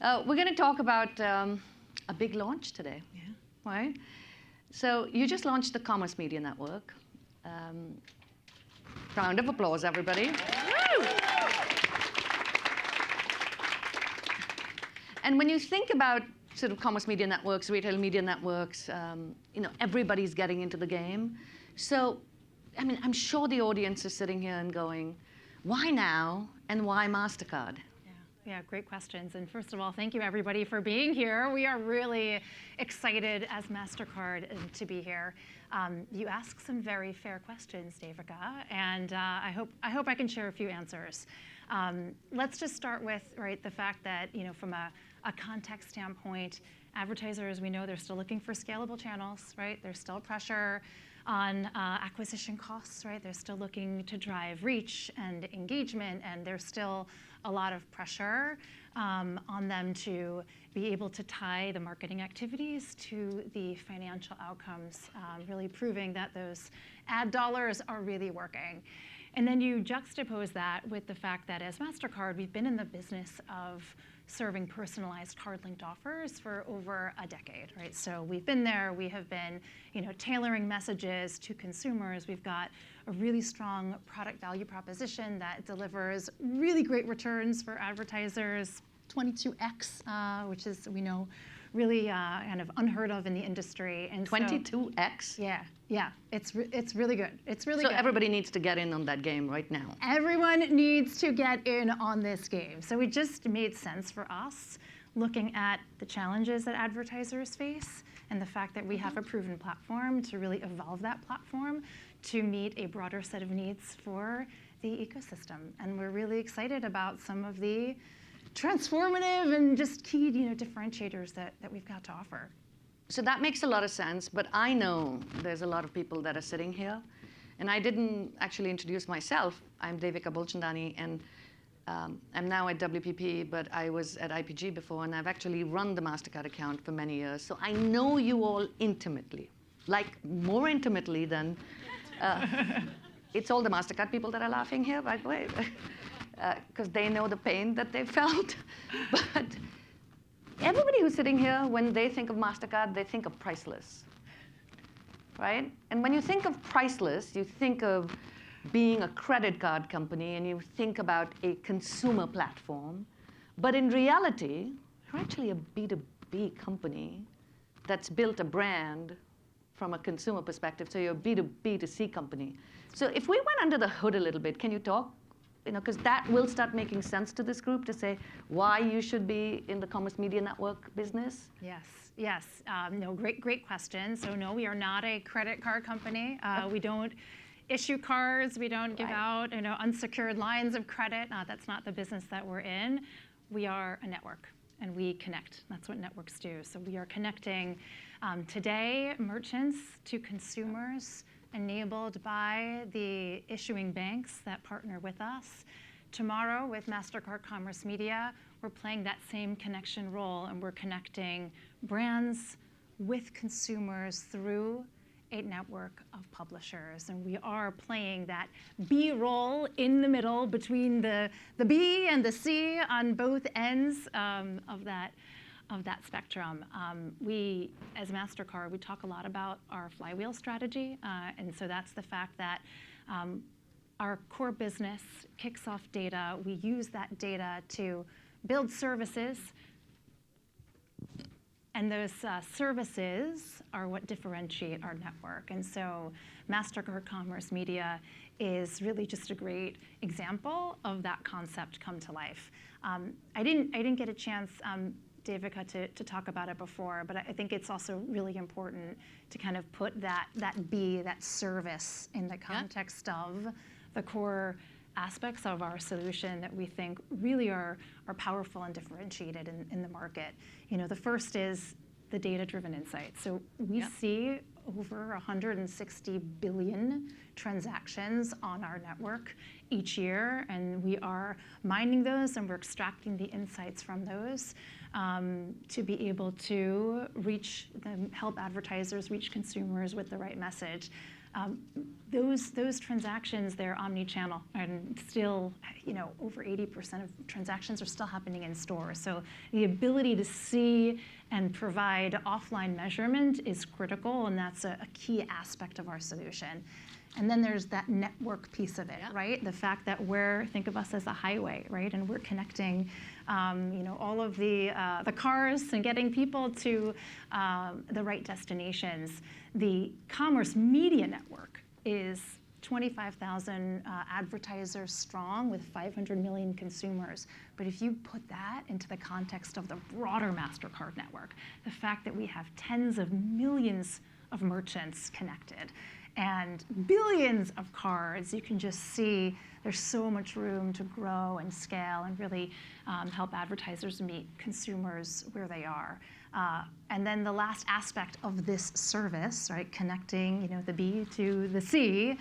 We're going to talk about a big launch today, right? So you just launched the Commerce Media Network. Round of applause, everybody. Woo! And when you think about sort of commerce media networks, retail media networks, everybody's getting into the game. So, I mean, I'm sure the audience is sitting here and going, why now and why MasterCard? Yeah, great questions. And first of all, thank you everybody for being here. We are really excited as MasterCard to be here. You ask some very fair questions, Devika, and I hope I can share a few answers. Let's just start with the fact that from a context standpoint, advertisers, we know they're still looking for scalable channels, right? There's still pressure on acquisition costs, right? They're still looking to drive reach and engagement, and there's still a lot of pressure on them to be able to tie the marketing activities to the financial outcomes, really proving that those ad dollars are really working. And then you juxtapose that with the fact that as MasterCard, we've been in the business of serving personalized card-linked offers for over a decade, right? So we've been there. We have been, tailoring messages to consumers. We've got a really strong product value proposition that delivers really great returns for advertisers, 22x, which is, we know, really kind of unheard of in the industry. And 22x? Yeah, it's really good. It's really good. So everybody needs to get in on that game right now. Everyone needs to get in on this game. So it just made sense for us looking at the challenges that advertisers face and the fact that we have a proven platform to really evolve that platform to meet a broader set of needs for the ecosystem. And we're really excited about some of the transformative and just key differentiators that we've got to offer. So that makes a lot of sense, but I know there's a lot of people that are sitting here, and I didn't actually introduce myself. I'm Devika Bulchandani, and I'm now at WPP, but I was at IPG before, and I've actually run the MasterCard account for many years. So I know you all intimately, like more intimately than, it's all the MasterCard people that are laughing here, by the way, because they know the pain that they felt. But everybody who's sitting here, when they think of MasterCard, they think of priceless, right? And when you think of priceless, you think of being a credit card company, and you think about a consumer platform. But in reality, you're actually a B2B company that's built a brand from a consumer perspective. So you're a B2B2C company. So if we went under the hood a little bit, can you talk? Because that will start making sense to this group to say why you should be in the Commerce Media Network business? Yes. No, great question. So no, we are not a credit card company. We don't issue cards. We don't give out unsecured lines of credit. That's not the business that we're in. We are a network, and we connect. That's what networks do. So we are connecting today merchants to consumers, enabled by the issuing banks that partner with us. Tomorrow, with MasterCard Commerce Media, we're playing that same connection role, and we're connecting brands with consumers through a network of publishers. And we are playing that B role in the middle between the B and the C on both ends of that spectrum. We, as MasterCard, we talk a lot about our flywheel strategy, and so that's the fact that our core business kicks off data. We use that data to build services, and those services are what differentiate our network. And so MasterCard Commerce Media is really just a great example of that concept come to life. I didn't get a chance, Devika, to talk about it before, but I think it's also really important to kind of put that B, that service, in the context of the core aspects of our solution that we think really are powerful and differentiated in the market. The first is the data-driven insights. So we see over 160 billion transactions on our network each year, and we are mining those, and we're extracting the insights from those to be able to help advertisers reach consumers with the right message. those transactions, they're omni-channel, and still, over 80% of transactions are still happening in stores. So the ability to see and provide offline measurement is critical, and that's a key aspect of our solution. And then there's that network piece of it, right? The fact that think of us as a highway, right? And we're connecting, all of the cars and getting people to the right destinations. The commerce media network is 25,000 advertisers strong with 500 million consumers. But if you put that into the context of the broader MasterCard network, the fact that we have tens of millions of merchants connected and billions of cards, you can just see there's so much room to grow and scale and really help advertisers meet consumers where they are. And then the last aspect of this service, right, connecting the B to the C,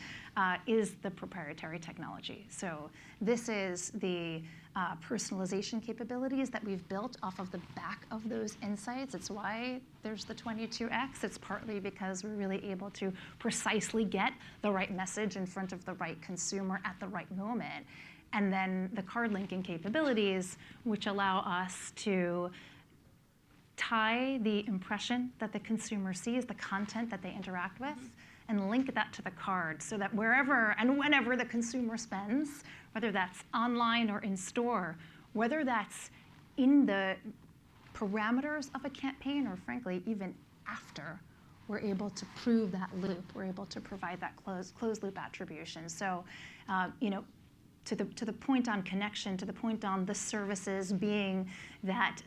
is the proprietary technology. So this is the personalization capabilities that we've built off of the back of those insights. It's why there's the 22x. It's partly because we're really able to precisely get the right message in front of the right consumer at the right moment. And then the card linking capabilities, which allow us to tie the impression that the consumer sees, the content that they interact with, and link that to the card so that wherever and whenever the consumer spends, whether that's online or in store, whether that's in the parameters of a campaign or frankly even after, we're able to prove that loop. We're able to provide that closed loop attribution. So, to the point on connection, to the point on the services being that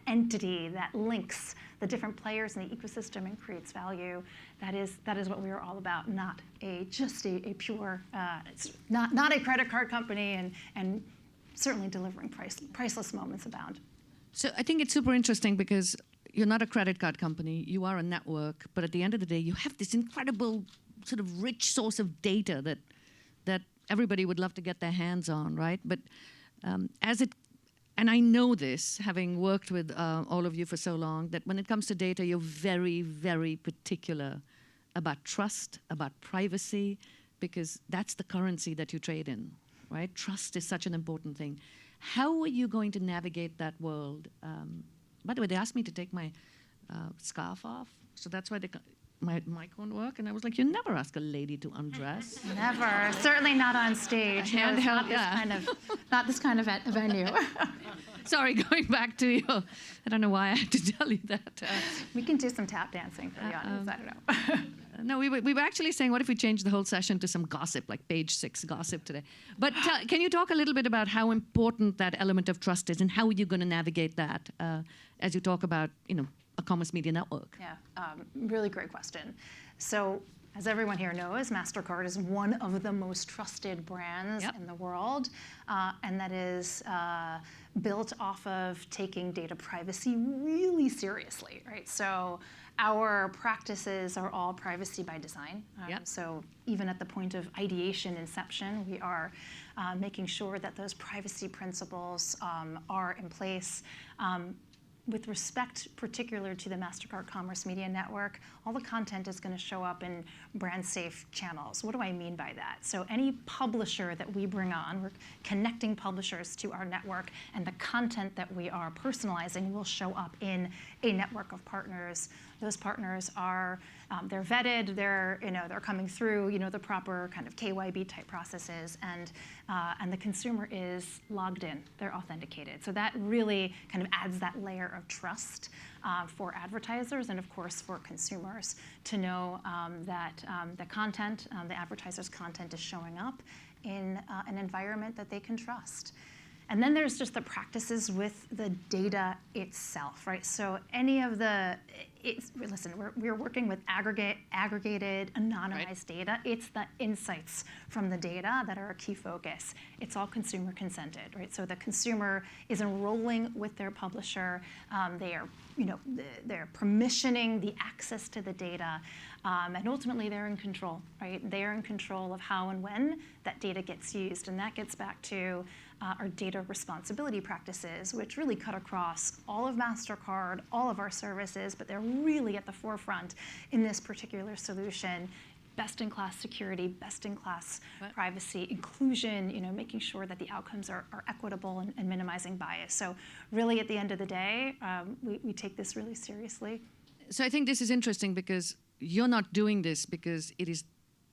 entity that links the different players in the ecosystem and creates value. That is what we are all about. Not just a pure, it's not a credit card company, and certainly delivering priceless moments abound. So I think it's super interesting because you're not a credit card company. You are a network, but at the end of the day, you have this incredible sort of rich source of data that everybody would love to get their hands on, right? But and I know this, having worked with all of you for so long, that when it comes to data, you're very, very particular about trust, about privacy, because that's the currency that you trade in, right? Trust is such an important thing. How are you going to navigate that world? By the way, they asked me to take my scarf off, so that's why my mic won't work, and I was like, you never ask a lady to undress. Never, certainly not on stage. Handheld, Not this kind of venue. Sorry, going back to you. I don't know why I had to tell you that. We can do some tap dancing for the audience, I don't know. No, we were actually saying, what if we change the whole session to some gossip, like page 6 gossip today? But can you talk a little bit about how important that element of trust is, and how are you going to navigate that as you talk about, a commerce media network? Yeah, really great question. So, as everyone here knows, MasterCard is one of the most trusted brands in the world, and that is built off of taking data privacy really seriously, right? So our practices are all privacy by design. So even at the point of ideation, inception, we are making sure that those privacy principles are in place. With respect particular to the MasterCard Commerce Media Network, all the content is going to show up in brand-safe channels. What do I mean by that? So any publisher that we bring on, we're connecting publishers to our network, and the content that we are personalizing will show up in a network of partners. Those partners are they're vetted, they're coming through the proper kind of KYB type processes, and the consumer is logged in, they're authenticated. So that really kind of adds that layer of trust for advertisers and of course for consumers to know that the content, the advertiser's content is showing up in an environment that they can trust. And then there's just the practices with the data itself, right? So any of listen, we're working with aggregated, anonymized data. It's the insights from the data that are a key focus. It's all consumer consented, right? So the consumer is enrolling with their publisher. They're permissioning the access to the data, and ultimately they're in control, right? They're in control of how and when that data gets used, and that gets back to our data responsibility practices, which really cut across all of MasterCard, all of our services, but they're really at the forefront in this particular solution. best-in-class security, best-in-class privacy, inclusion, making sure that the outcomes are equitable and minimizing bias. So really, at the end of the day, we take this really seriously. So I think this is interesting because you're not doing this because it is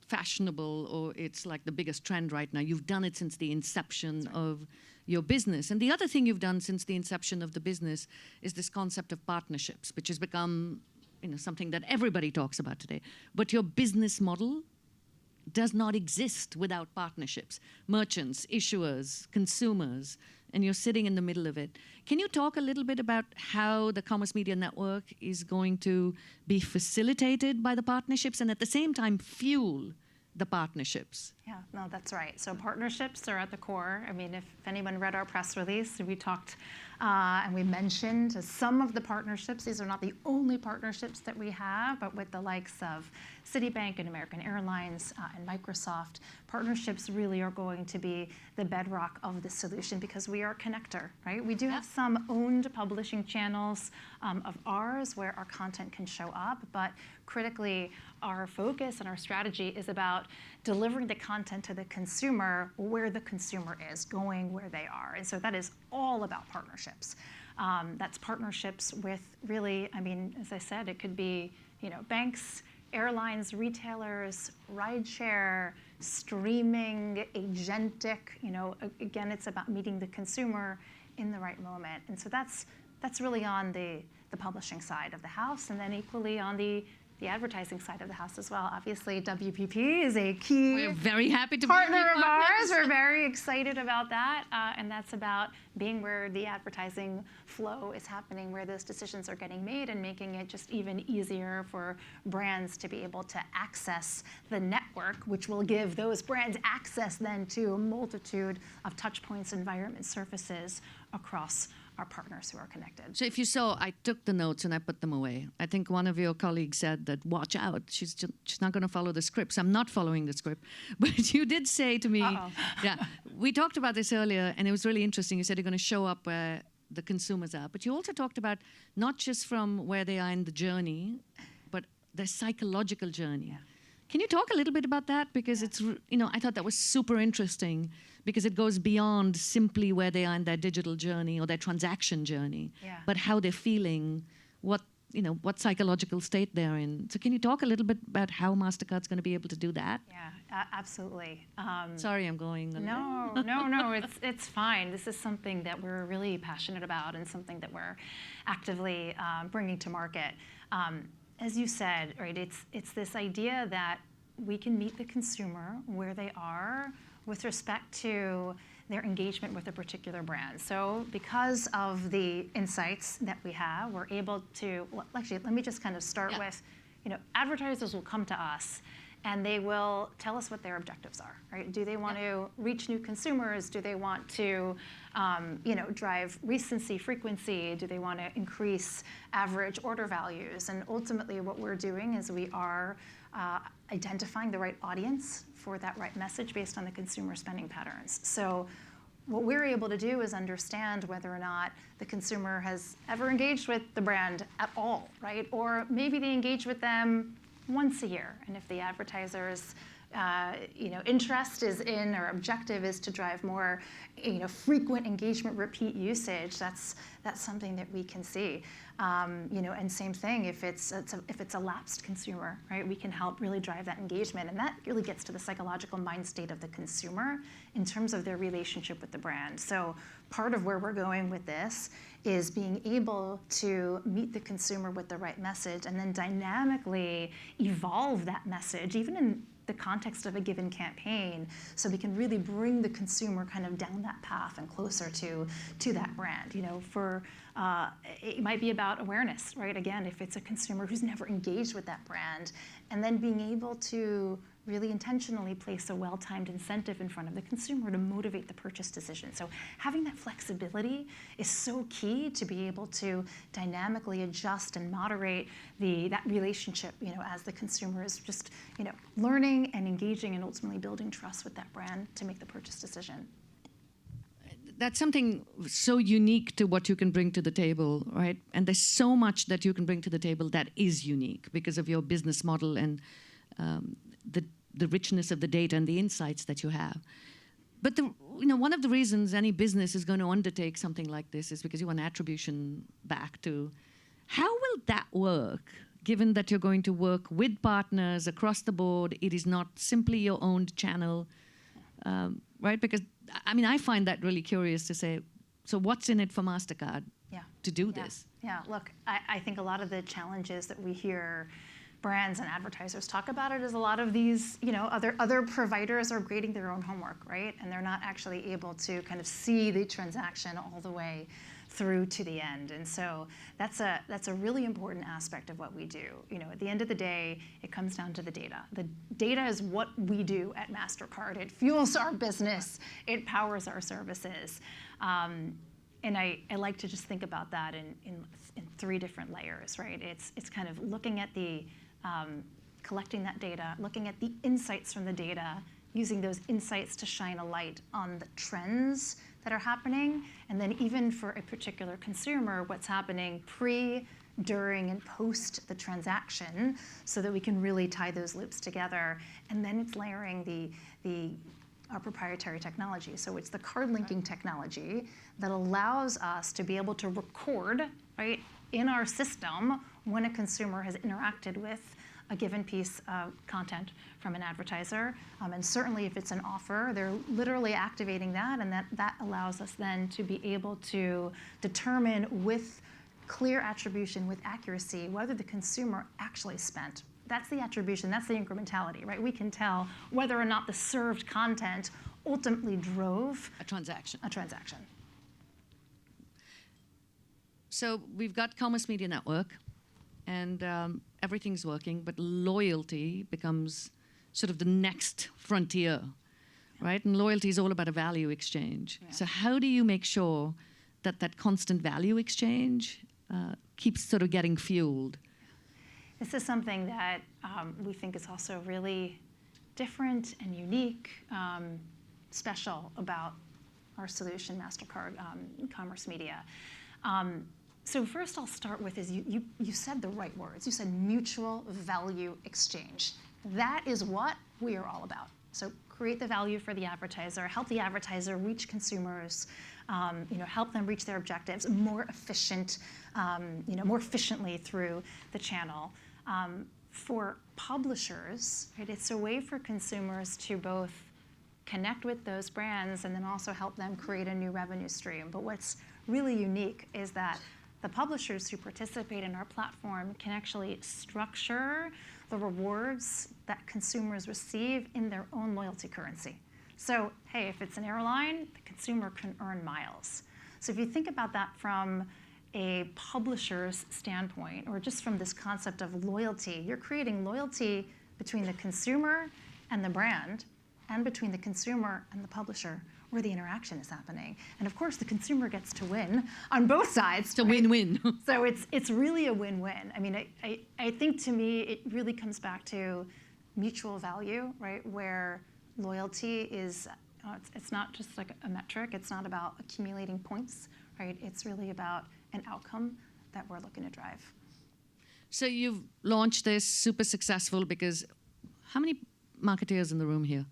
fashionable or it's like the biggest trend right now. You've done it since the inception of your business. And the other thing you've done since the inception of the business is this concept of partnerships, which has become something that everybody talks about today. But your business model does not exist without partnerships. Merchants, issuers, consumers, and you're sitting in the middle of it. Can you talk a little bit about how the Commerce Media Network is going to be facilitated by the partnerships and at the same time fuel the partnerships? Yeah, no, that's right. So partnerships are at the core. I mean, if anyone read our press release, we talked and we mentioned some of the partnerships. These are not the only partnerships that we have, but with the likes of Citibank and American Airlines and Microsoft, partnerships really are going to be the bedrock of the solution because we are a connector, right? We do have some owned publishing channels of ours where our content can show up, but critically, our focus and our strategy is about delivering the content to the consumer where the consumer is, going where they are. And so that is all about partnerships. That's partnerships with really, I mean, as I said, it could be, banks, airlines, retailers, rideshare, streaming, agentic, again, it's about meeting the consumer in the right moment. And so that's really on the publishing side of the house, and then equally on the advertising side of the house as well. Obviously, WPP is a key We're very happy to partner be of ours. We're very excited about that, and that's about being where the advertising flow is happening, where those decisions are getting made, and making it just even easier for brands to be able to access the network, which will give those brands access then to a multitude of touch points, environment, surfaces across our partners who are connected. So if you saw, I took the notes and I put them away. I think one of your colleagues said that, watch out, she's not going to follow the script. So I'm not following the script. But you did say to me, yeah, we talked about this earlier, and it was really interesting. You said you're going to show up where the consumers are. But you also talked about not just from where they are in the journey, but their psychological journey. Yeah. Can you talk a little bit about that? Because it's, I thought that was super interesting because it goes beyond simply where they are in their digital journey or their transaction journey, but how they're feeling, what psychological state they're in. So can you talk a little bit about how MasterCard's going to be able to do that? Yeah, absolutely. Sorry, I'm going. No, it's fine. This is something that we're really passionate about and something that we're actively bringing to market. As you said, right, it's this idea that we can meet the consumer where they are with respect to their engagement with a particular brand. So because of the insights that we have, we're able to, well, actually, let me just kind of start with, advertisers will come to us and they will tell us what their objectives are, right? Do they want to reach new consumers? Do they want to, drive recency, frequency? Do they want to increase average order values? And ultimately, what we're doing is we are identifying the right audience for that right message based on the consumer spending patterns. So what we're able to do is understand whether or not the consumer has ever engaged with the brand at all, right? Or maybe they engage with them once a year. And if the advertiser's interest is in or objective is to drive more frequent engagement, repeat usage, that's something that we can see. And same thing if it's a lapsed consumer, right? We can help really drive that engagement, and that really gets to the psychological mind state of the consumer in terms of their relationship with the brand. So part of where we're going with this is being able to meet the consumer with the right message and then dynamically evolve that message, even in the context of a given campaign, so we can really bring the consumer kind of down that path and closer to that brand. It might be about awareness, right? Again, if it's a consumer who's never engaged with that brand, and then being able to really intentionally place a well-timed incentive in front of the consumer to motivate the purchase decision. So having that flexibility is so key to be able to dynamically adjust and moderate that relationship, as the consumer is just, learning and engaging and ultimately building trust with that brand to make the purchase decision. That's something so unique to what you can bring to the table, right? And there's so much that you can bring to the table that is unique because of your business model and the richness of the data and the insights that you have. But one of the reasons any business is going to undertake something like this is because you want attribution back to. How will that work, given that you're going to work with partners across the board? It is not simply your own channel, right? Because, I find that really curious to say, so what's in it for MasterCard to do this? Yeah, look, I think a lot of the challenges that we hear brands and advertisers talk about it is a lot of these, other providers are grading their own homework, right? And they're not actually able to kind of see the transaction all the way through to the end. And so that's a really important aspect of what we do. At the end of the day, it comes down to the data. The data is what we do at MasterCard. It fuels our business. It powers our services. And I like to just think about that in three different layers, right? It's kind of looking at the collecting that data, looking at the insights from the data, using those insights to shine a light on the trends that are happening, and then even for a particular consumer, what's happening pre, during, and post the transaction, so that we can really tie those loops together. And then it's layering our proprietary technology. So it's the card linking technology that allows us to be able to record, right, in our system when a consumer has interacted with a given piece of content from an advertiser. And certainly if it's an offer, they're literally activating that, and that allows us then to be able to determine with clear attribution, with accuracy, whether the consumer actually spent. That's the attribution, that's the incrementality, right? We can tell whether or not the served content ultimately drove a transaction. So we've got Commerce Media Network, and everything's working, but loyalty becomes sort of the next frontier, right? And loyalty is all about a value exchange. Yeah. So how do you make sure that that constant value exchange keeps sort of getting fueled? This is something that we think is also really different and unique, special about our solution, MasterCard Commerce Media. So first I'll start with is you said the right words. You said mutual value exchange. That is what we are all about. So create the value for the advertiser, help the advertiser reach consumers, help them reach their objectives more more efficiently through the channel. For publishers, right, it's a way for consumers to both connect with those brands and then also help them create a new revenue stream. But what's really unique is that the publishers who participate in our platform can actually structure the rewards that consumers receive in their own loyalty currency. So, hey, if it's an airline, the consumer can earn miles. So if you think about that from a publisher's standpoint, or just from this concept of loyalty, you're creating loyalty between the consumer and the brand, and between the consumer and the publisher, where the interaction is happening. And of course, the consumer gets to win on both sides. It's a win-win. So it's really a win-win. I mean, I think to me, it really comes back to mutual value, right? Where loyalty is, it's not just like a metric. It's not about accumulating points, right? It's really about an outcome that we're looking to drive. So you've launched this, super successful, because how many marketeers in the room here?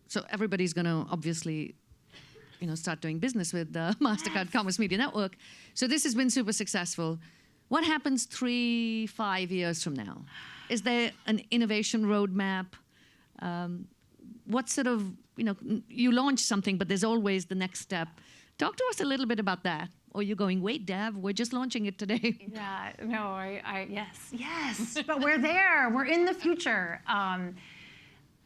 So everybody's going to obviously, start doing business with MasterCard Commerce Media Network. So this has been super successful. What happens 3-5 years from now? Is there an innovation roadmap? What sort of, you launch something, but there's always the next step. Talk to us a little bit about that. Or you're going, wait, Dev, we're just launching it today. Yeah, no, yes, but we're there. We're in the future.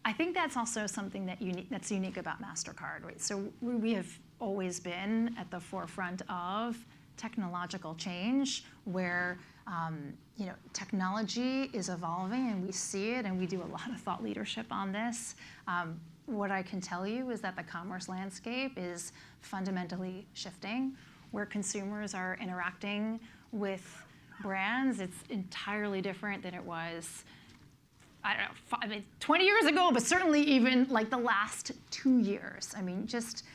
I think that's also something that's unique about MasterCard, right? So we have always been at the forefront of technological change, where technology is evolving, and we see it, and we do a lot of thought leadership on this. What I can tell you is that the commerce landscape is fundamentally shifting, where consumers are interacting with brands. It's entirely different than it was, 20 years ago, but certainly even like the last 2 years. I mean, just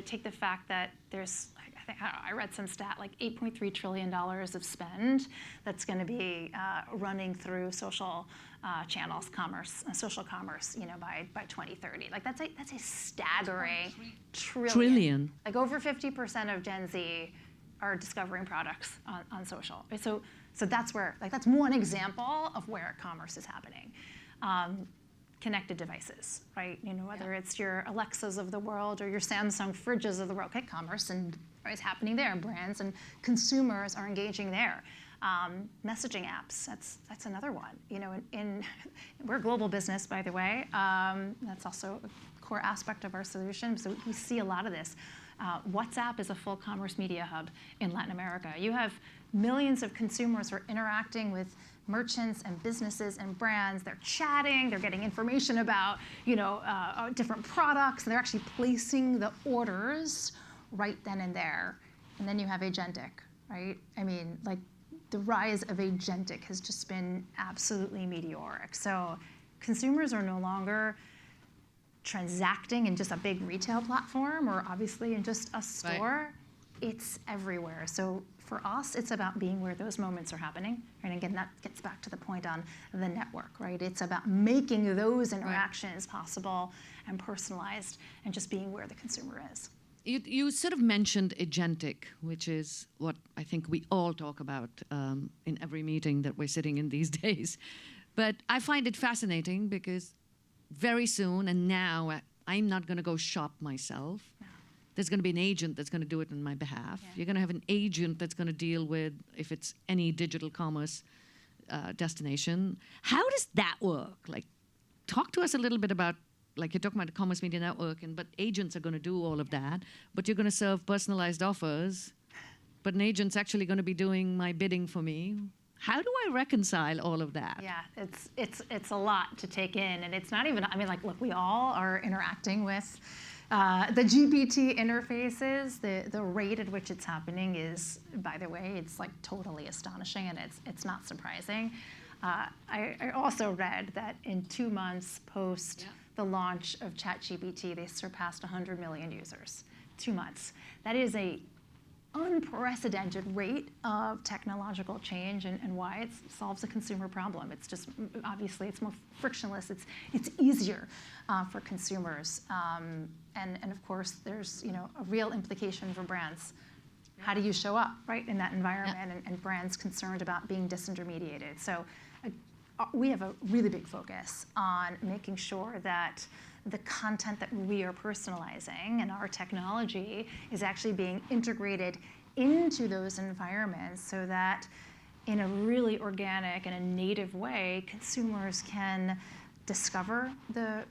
take the fact that there's I read some stat like $8.3 trillion of spend that's going to be running through social channels, social commerce, by 2030. Like that's a staggering trillion. Like over 50% of Gen Z are discovering products on social. So that's that's one example of where commerce is happening. Connected devices, right? Whether it's your Alexas of the world or your Samsung fridges of the world. Okay, commerce is happening there. Brands and consumers are engaging there. Messaging apps, that's another one. We're a global business, by the way. That's also a core aspect of our solution. So we see a lot of this. WhatsApp is a full commerce media hub in Latin America. You have millions of consumers who are interacting with merchants and businesses and brands. They're chatting, they're getting information about different products. They're actually placing the orders right then and there. And then you have agentic, right? I mean, like the rise of agentic has just been absolutely meteoric. So consumers are no longer transacting in just a big retail platform or obviously in just a store. Right. It's everywhere. So for us, it's about being where those moments are happening. And again, that gets back to the point on the network, right? It's about making those interactions possible and personalized and just being where the consumer is. You sort of mentioned agentic, which is what I think we all talk about in every meeting that we're sitting in these days. But I find it fascinating because very soon, and now, I'm not going to go shop myself. No. There's going to be an agent that's going to do it on my behalf. Yeah. You're going to have an agent that's going to deal with, if it's any digital commerce destination. How does that work? Like, talk to us a little bit about, like you're talking about the Commerce Media Network, but agents are going to do all of that, but you're going to serve personalized offers, but an agent's actually going to be doing my bidding for me. How do I reconcile all of that? Yeah, it's a lot to take in, and it's not even, I mean, like, look, we all are interacting with the GPT interfaces. The rate at which it's happening is, by the way, it's like totally astonishing, and it's not surprising. I also read that in 2 months post the launch of ChatGPT, they surpassed 100 million users. 2 months. That is a unprecedented rate of technological change, and why it solves a consumer problem. It's just, obviously, it's more frictionless. It's easier for consumers. And of course, there's a real implication for brands. How do you show up, right, in that environment, and brands concerned about being disintermediated? So we have a really big focus on making sure that the content that we are personalizing and our technology is actually being integrated into those environments so that in a really organic and a native way, consumers can discover the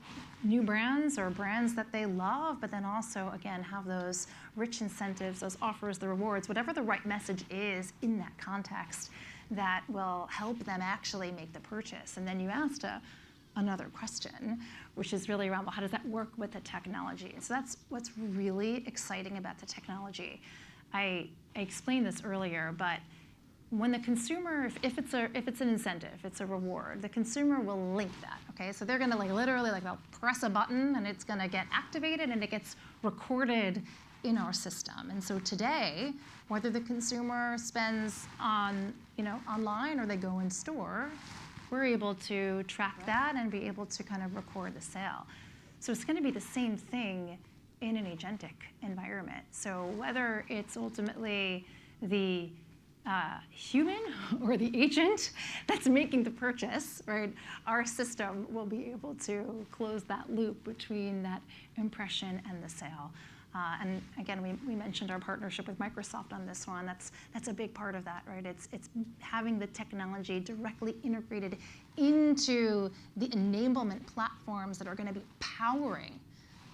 new brands or brands that they love, but then also, again, have those rich incentives, those offers, the rewards, whatever the right message is in that context that will help them actually make the purchase. And then you asked another question, which is really around, well, how does that work with the technology? And so that's what's really exciting about the technology. I explained this earlier, but when the consumer, if it's an incentive, it's a reward, the consumer will link that, okay? So they're gonna literally they'll press a button and it's gonna get activated and it gets recorded in our system. And so today, whether the consumer spends on, online or they go in store, we're able to track that and be able to kind of record the sale. So it's going to be the same thing in an agentic environment. So whether it's ultimately the human or the agent that's making the purchase, right, our system will be able to close that loop between that impression and the sale. And again, we mentioned our partnership with Microsoft on this one. That's a big part of that, right? It's having the technology directly integrated into the enablement platforms that are going to be powering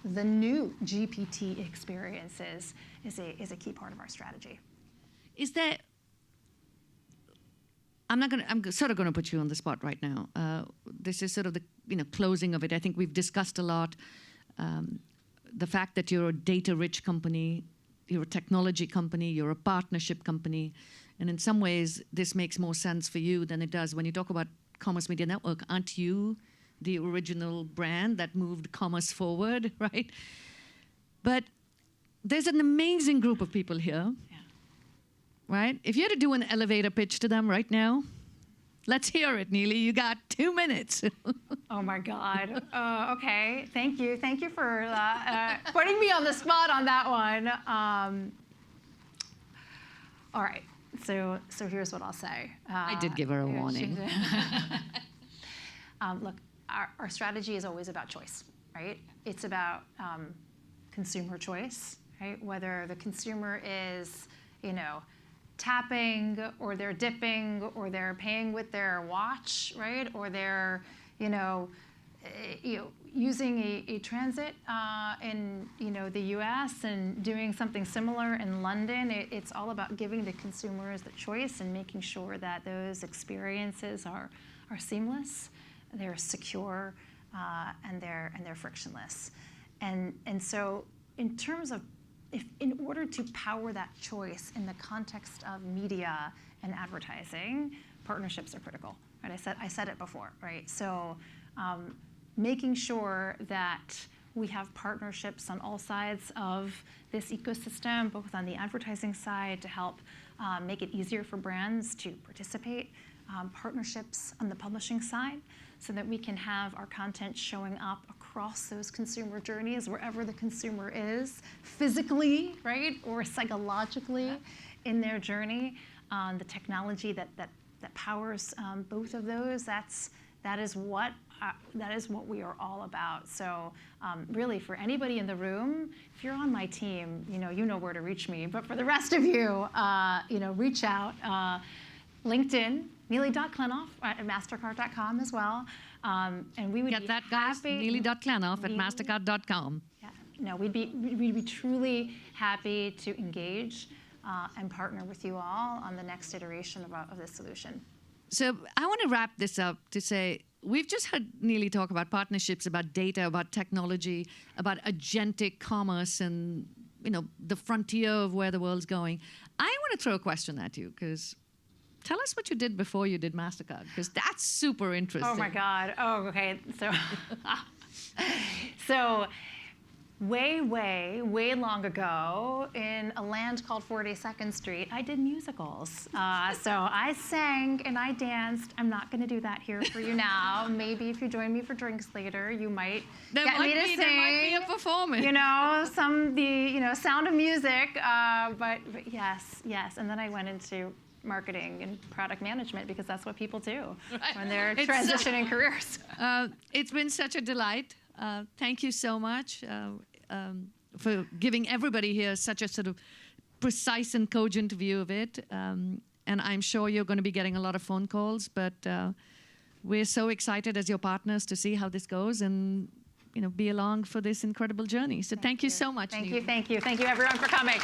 the new GPT experiences is a key part of our strategy. Is there? I'm sort of going to put you on the spot right now. This is sort of the closing of it. I think we've discussed a lot. The fact that you're a data-rich company, you're a technology company, you're a partnership company, and in some ways, this makes more sense for you than it does when you talk about Commerce Media Network. Aren't you the original brand that moved commerce forward, right? But there's an amazing group of people here, right? If you had to do an elevator pitch to them right now, let's hear it, Neely. You got 2 minutes. Oh my God. Okay. Thank you. Thank you for putting me on the spot on that one. All right. So here's what I'll say. I did give her a warning. Look, our strategy is always about choice, right? It's about consumer choice, right? Whether the consumer is, tapping, or they're dipping, or they're paying with their watch, right? Or they're, using a transit in the U.S. and doing something similar in London. It's all about giving the consumers the choice and making sure that those experiences are seamless, they're secure, and they're frictionless. And so in terms of, in order to power that choice in the context of media and advertising, partnerships are critical. Right? I said it before, right? So making sure that we have partnerships on all sides of this ecosystem, both on the advertising side to help make it easier for brands to participate, partnerships on the publishing side, so that we can have our content showing up across those consumer journeys, wherever the consumer is, physically, right, or psychologically in their journey. The technology that powers both of those, that is what we are all about. So really, for anybody in the room, if you're on my team, you know where to reach me. But for the rest of you, reach out. LinkedIn, Neely.Klenoff at mastercard.com as well. And we would get that, guys. Neely.Klenoff at mastercard.com. Yeah. No, we'd be truly happy to engage and partner with you all on the next iteration of this solution. So I want to wrap this up to say, we've just heard Neely talk about partnerships, about data, about technology, about agentic commerce, and the frontier of where the world's going. I want to throw a question at you, because tell us what you did before you did MasterCard, because that's super interesting. Oh my God. Oh, okay. So way long ago, in a land called 42nd Street, I did musicals. So I sang and I danced. I'm not going to do that here for you now. Maybe if you join me for drinks later, you might get me to sing. There might be a performance. Sound of Music. But yes. And then I went into marketing and product management, because that's what people do when they're transitioning careers. It's been such a delight. Thank you so much for giving everybody here such a sort of precise and cogent view of it. And I'm sure you're going to be getting a lot of phone calls, but we're so excited as your partners to see how this goes and be along for this incredible journey. So thank you so much. Thank you everyone for coming.